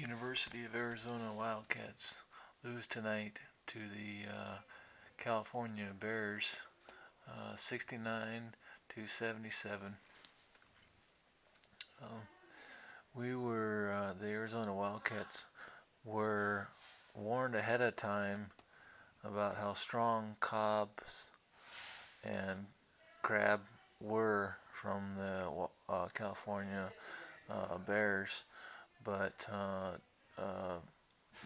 University of Arizona Wildcats lose tonight to the California Bears, 69 to 77. Uh, the Arizona Wildcats were warned ahead of time about how strong Cobbs and Crab were from the California Bears, but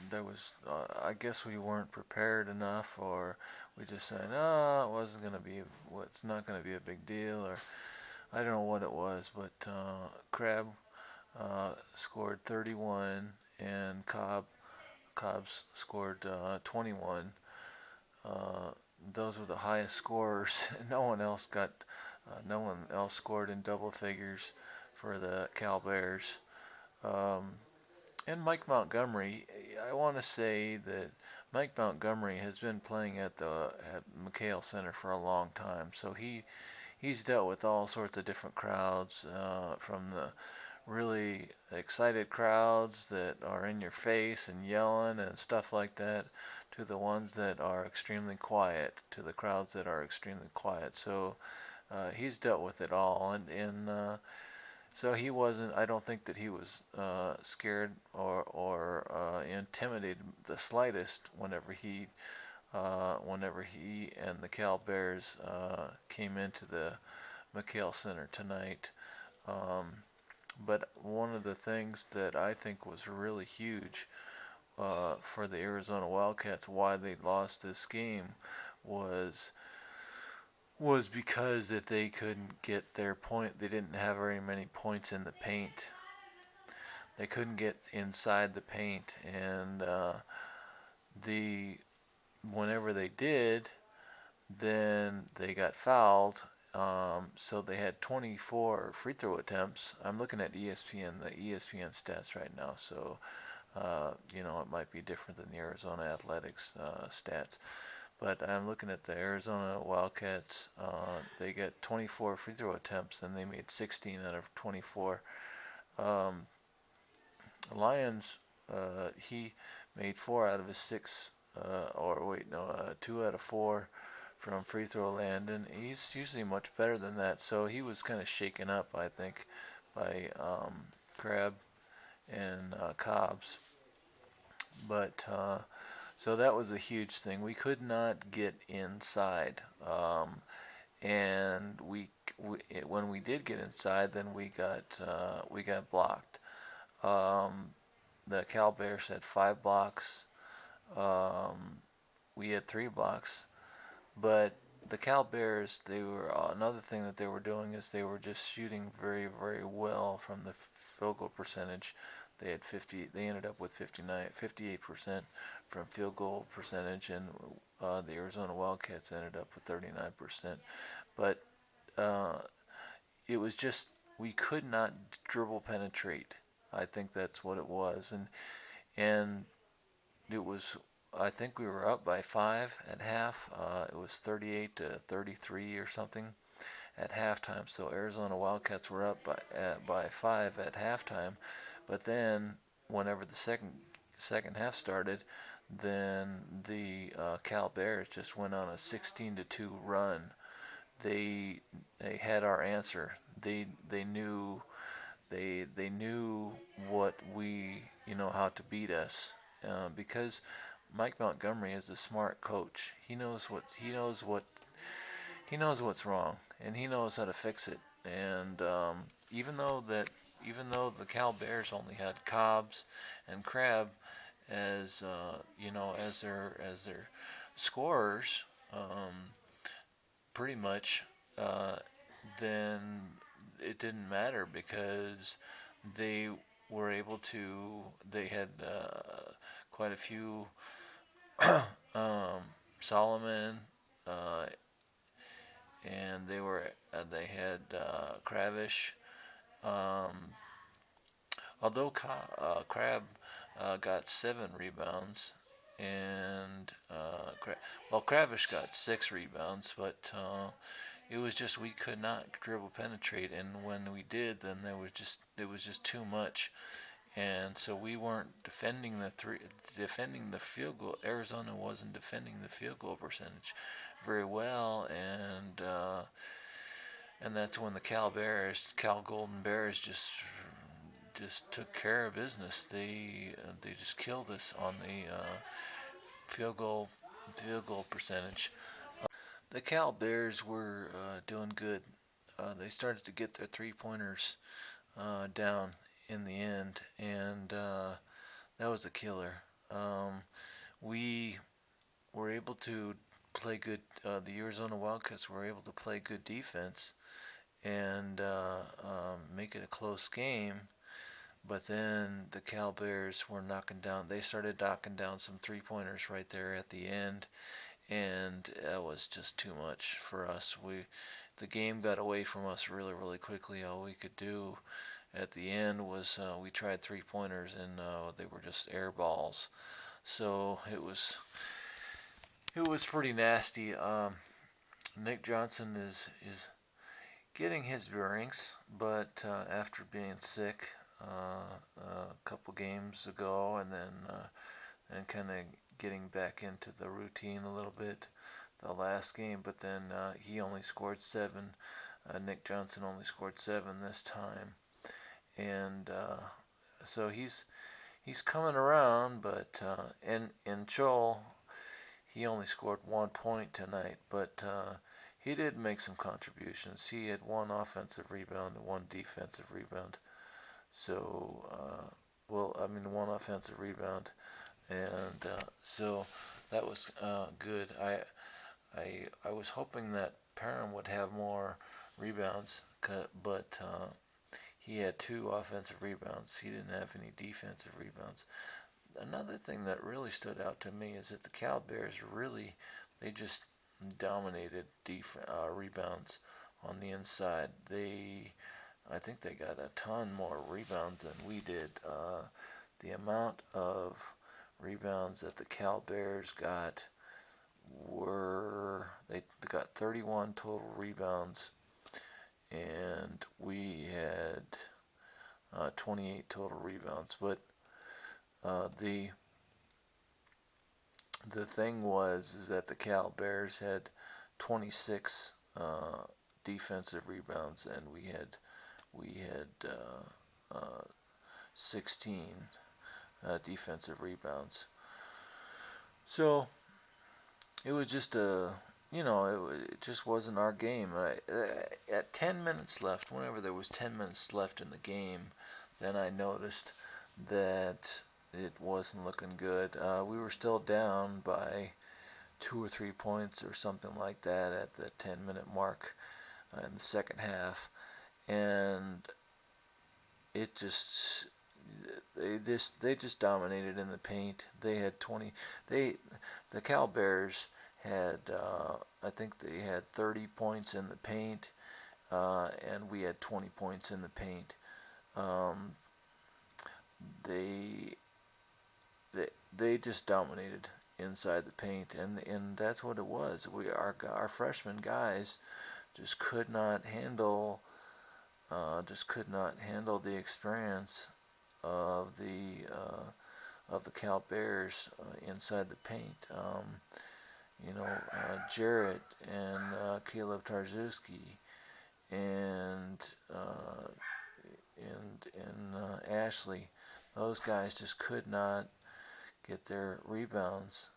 there was, I guess we weren't prepared enough, or we just said, no, it wasn't going to be, it's not going to be a big deal, or I don't know what it was, but Crab scored 31 and Cobbs scored 21. Uh, those were the highest scorers. No one else scored in double figures for the Cal Bears. Um, And Mike Montgomery, I want to say that Mike Montgomery has been playing at McHale Center for a long time, so he's dealt with all sorts of different crowds, from the really excited crowds that are in your face and yelling and stuff like that, to the ones that are extremely quiet, to the crowds that are extremely quiet. So he's dealt with it all, and so he wasn't. I don't think that he was scared or intimidated the slightest whenever he and the Cal Bears came into the McHale Center tonight. Um, but one of the things that I think was really huge for the Arizona Wildcats, why they lost this game, was was because that they couldn't get their point. They didn't have very many points in the paint. They couldn't get inside the paint, and the whenever they did, then they got fouled. So they had 24 free throw attempts. I'm looking at the ESPN stats right now. So it might be different than the Arizona Athletics stats. But I'm looking at the Arizona Wildcats. They get 24 free throw attempts, and they made 16 out of 24. Um, Lions, he made 4 out of his 6, or wait, no, 2 out of 4 from free throw land, and he's usually much better than that. So he was kind of shaken up, I think, by Crab and Cobbs. But so that was a huge thing. We could not get inside. And when we did get inside, then we got blocked. Um, the Cal Bears had 5 blocks. Um, we had 3 blocks, but the Cal Bears, they were another thing that they were doing is they were just shooting very, very well from the field goal percentage. They had 50. They ended up with 58% from field goal percentage, and the Arizona Wildcats ended up with 39%. But uh, it was just we could not dribble penetrate. I think that's what it was, and it was. I think we were up by 5 at half. It was 38 to 33 or something at halftime. So Arizona Wildcats were up by 5 at halftime, but then whenever the second half started, then the Cal Bears just went on a 16 to 2 run. They had our answer. They knew they knew what how to beat us, because Mike Montgomery is a smart coach. He knows what's wrong, and he knows how to fix it. And even though the Cal Bears only had Cobbs and Crab as as their scorers, pretty much, uh, then it didn't matter because they were able to. They had quite a few. um, Solomon, uh, and they had Kravish. Um, although Crab got 7 rebounds, and Kravish got 6 rebounds, but it was just we could not dribble penetrate, and when we did, then it was just too much. and so we weren't defending the field goal. Arizona wasn't defending the field goal percentage very well, and that's when the Cal Golden Bears just took care of business. They just killed us on the field goal percentage. The Cal Bears were doing good. They started to get their 3 pointers down in the end, and that was a killer. We were able to play good. The Arizona Wildcats were able to play good defense and make it a close game. But then the Cal Bears were knocking down. They started knocking down some 3 pointers right there at the end, and that was just too much for us. The game got away from us really, really quickly. All we could do at the end was we tried 3 pointers, and they were just air balls. So it was pretty nasty. Nick Johnson is getting his bearings, but after being sick a couple games ago, and kind of getting back into the routine a little bit the last game, but then he only scored 7. Nick Johnson only scored 7 this time, and so he's coming around. But and Joel, he only scored 1 point tonight, but he did make some contributions. He had 1 offensive rebound and 1 defensive rebound. So, well, I mean, 1 offensive rebound, and so that was good. I was hoping that Parham would have more rebounds, but he had 2 offensive rebounds. He didn't have any defensive rebounds. Another thing that really stood out to me is that the Cal Bears they just dominated rebounds on the inside. I think they got a ton more rebounds than we did. The amount of rebounds that the Cal Bears they got 31 total rebounds, and we had 28 total rebounds. But the thing is that the Cal Bears had 26 defensive rebounds, and we had 16 defensive rebounds. So it was just it just wasn't our game. At 10 minutes left, whenever there was 10 minutes left in the game, then I noticed that it wasn't looking good. We were still down by 2 or 3 points or something like that at the 10-minute mark in the second half, and it just they just dominated in the paint. They had 20. The Cal Bears had I think they had 30 points in the paint, and we had 20 points in the paint. Um, they they just dominated inside the paint, and that's what it was. Our freshman guys just could not handle the experience of the Cal Bears inside the paint. Jarrett and Caleb Tarczewski and Ashley, those guys just could not get their rebounds.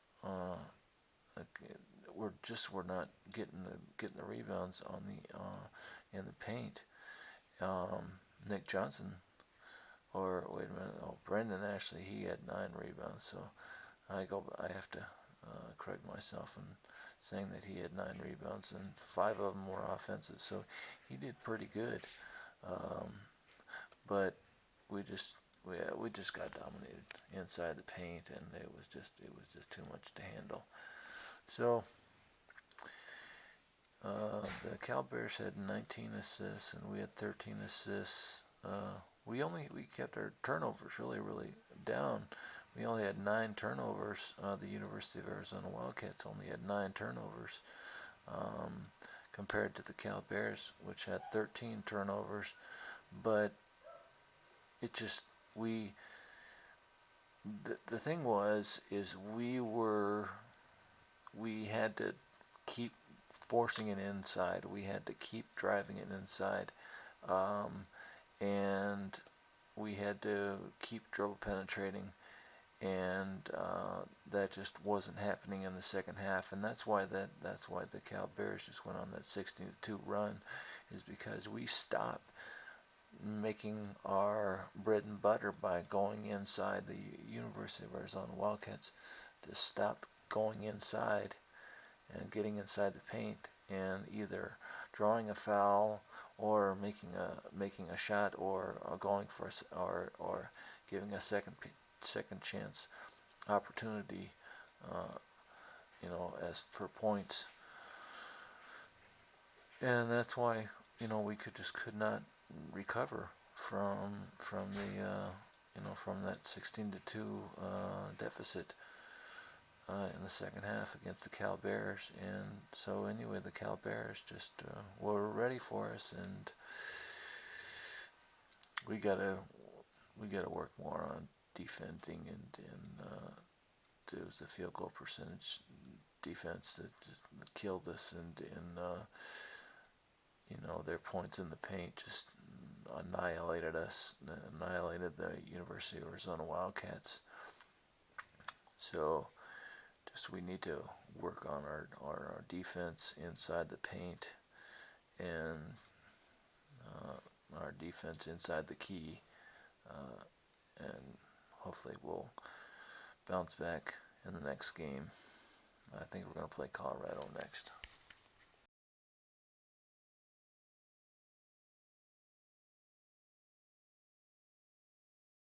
We're not getting the rebounds on the in the paint. Nick Johnson, or wait a minute, Brendan Ashley, he had 9 rebounds. So I have to correct myself in saying that he had 9 rebounds, and 5 of them were offensive. So he did pretty good. But we just got dominated inside the paint, and it was just too much to handle. So the Cal Bears had 19 assists, and we had 13 assists. We kept our turnovers really down. We only had 9 turnovers. The University of Arizona Wildcats only had 9 turnovers, compared to the Cal Bears, which had 13 turnovers. But it just the thing is we had to keep forcing it inside. We had to keep driving it inside, um, and we had to keep dribble penetrating, and that just wasn't happening in the second half. And that's why the Cal Bears just went on that 16-2 run, is because we stopped making our bread and butter by going inside. The University of Arizona Wildcats just stopped going inside and getting inside the paint and either drawing a foul or making a shot, or going for or giving a second chance opportunity, uh, as for points. And that's why we could not recover from the from that 16-2 deficit in the second half against the Cal Bears. And so anyway, the Cal Bears just were ready for us, and we gotta work more on defending, and it was the field goal percentage defense that just killed us, and their points in the paint just annihilated us, annihilated the University of Arizona Wildcats. So just we need to work on our defense inside the paint, and our defense inside the key, and hopefully we'll bounce back in the next game. I think we're going to play Colorado next.